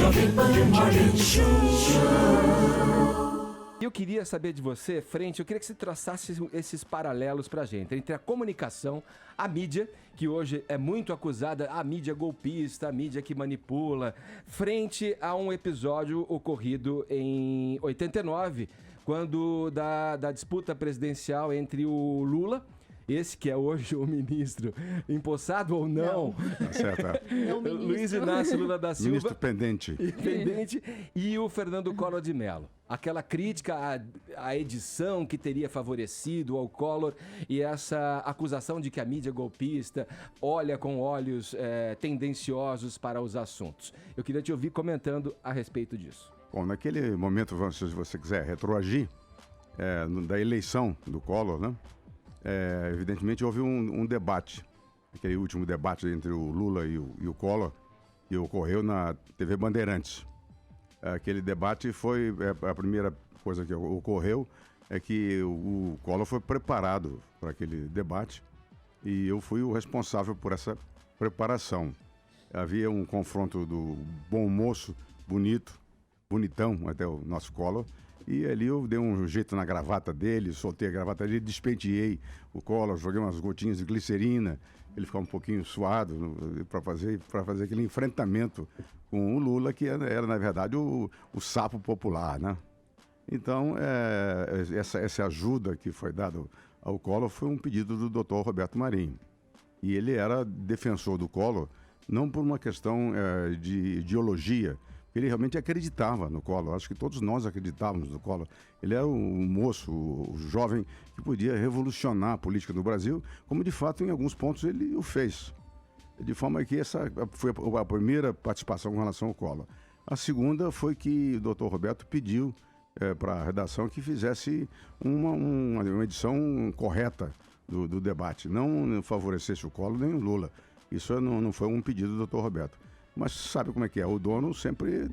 Jovem Pan Morning Show. Eu queria saber de você, Frente, eu queria que você traçasse esses paralelos pra gente, entre a comunicação, a mídia, que hoje é muito acusada, a mídia golpista, a mídia que manipula, frente a um episódio ocorrido em 89, quando da disputa presidencial entre o Lula, esse que é hoje o ministro, empossado ou não, Tá certo. Não, ministro. Luiz Inácio Lula da Silva, Ministro pendente. independente, e o Fernando Collor de Mello. Aquela crítica à edição que teria favorecido ao Collor e essa acusação de que a mídia golpista olha com olhos tendenciosos para os assuntos. Eu queria te ouvir comentando a respeito disso. Bom, naquele momento, se você quiser retroagir, da eleição do Collor, né? Evidentemente houve um debate, aquele último debate entre o Lula e o Collor, que ocorreu na TV Bandeirantes. Aquele debate foi a primeira coisa que ocorreu, é que o Collor foi preparado para aquele debate e eu fui o responsável por essa preparação. Havia um confronto do bom moço, bonitão até o nosso Collor, e ali eu dei um jeito na gravata dele, soltei a gravata dele, despenteei o Collor, joguei umas gotinhas de glicerina, ele ficava um pouquinho suado para fazer aquele enfrentamento com o Lula, que era na verdade, o sapo popular, né? Então, essa ajuda que foi dada ao Collor foi um pedido do Dr. Roberto Marinho. E ele era defensor do Collor, não por uma questão de ideologia, ele realmente acreditava no Collor. Acho que todos nós acreditávamos no Collor. Ele era um moço, o jovem que podia revolucionar a política do Brasil, como de fato em alguns pontos ele o fez. De forma que essa foi a primeira participação com relação ao Collor. A segunda foi que o Dr. Roberto pediu para a redação que fizesse uma edição correta do debate. Não favorecesse o Collor nem o Lula. Isso não foi um pedido do Dr. Roberto. Mas sabe como é que é? O dono sempre,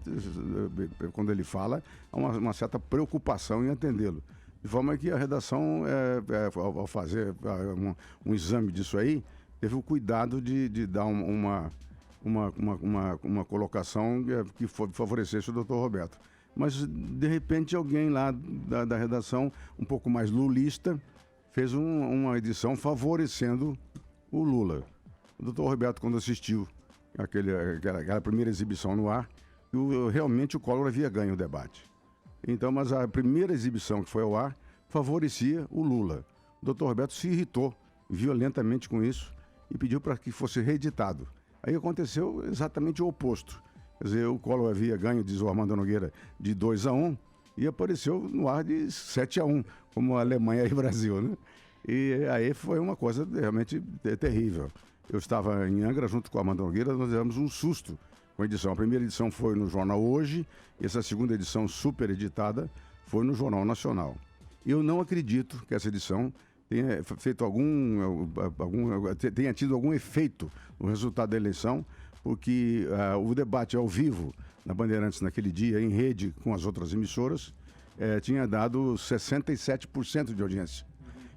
quando ele fala, há uma certa preocupação em atendê-lo. De forma que a redação, ao fazer um exame disso aí, teve o cuidado de dar uma colocação que favorecesse o Dr. Roberto. Mas, de repente, alguém lá da redação, um pouco mais lulista, fez uma edição favorecendo o Lula. O Dr. Roberto, quando assistiu aquela primeira exibição no ar, realmente o Collor havia ganho o debate. Então, mas a primeira exibição que foi ao ar favorecia o Lula. O Dr. Roberto se irritou violentamente com isso e pediu para que fosse reeditado. Aí aconteceu exatamente o oposto. Quer dizer, o Collor havia ganho, diz o Armando Nogueira, de 2-1 e apareceu no ar de 7-1, como a Alemanha e o Brasil, né? E aí foi uma coisa realmente terrível. Eu estava em Angra junto com o Armando Nogueira, nós tivemos um susto com a edição. A primeira edição foi no Jornal Hoje, e essa segunda edição super editada foi no Jornal Nacional. Eu não acredito que essa edição tenha feito tenha tido algum efeito no resultado da eleição, porque o debate ao vivo na Bandeirantes naquele dia, em rede com as outras emissoras, tinha dado 67% de audiência.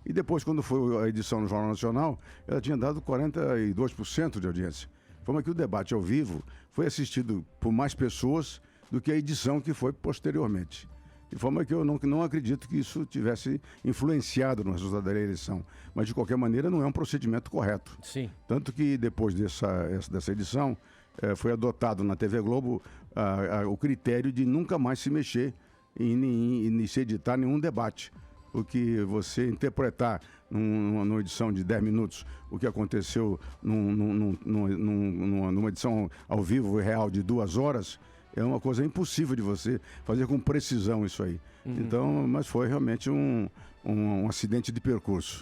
E depois, quando foi a edição no Jornal Nacional, ela tinha dado 42% de audiência. De forma que o debate ao vivo foi assistido por mais pessoas do que a edição que foi posteriormente. De forma que eu não acredito que isso tivesse influenciado no resultado da eleição. Mas, de qualquer maneira, não é um procedimento correto. Sim. Tanto que, depois dessa edição, foi adotado na TV Globo o critério de nunca mais se mexer em se editar nenhum debate. Porque você interpretar numa edição de 10 minutos o que aconteceu numa edição ao vivo e real de 2 horas, é uma coisa impossível de você fazer com precisão isso aí. Então, mas foi realmente um acidente de percurso.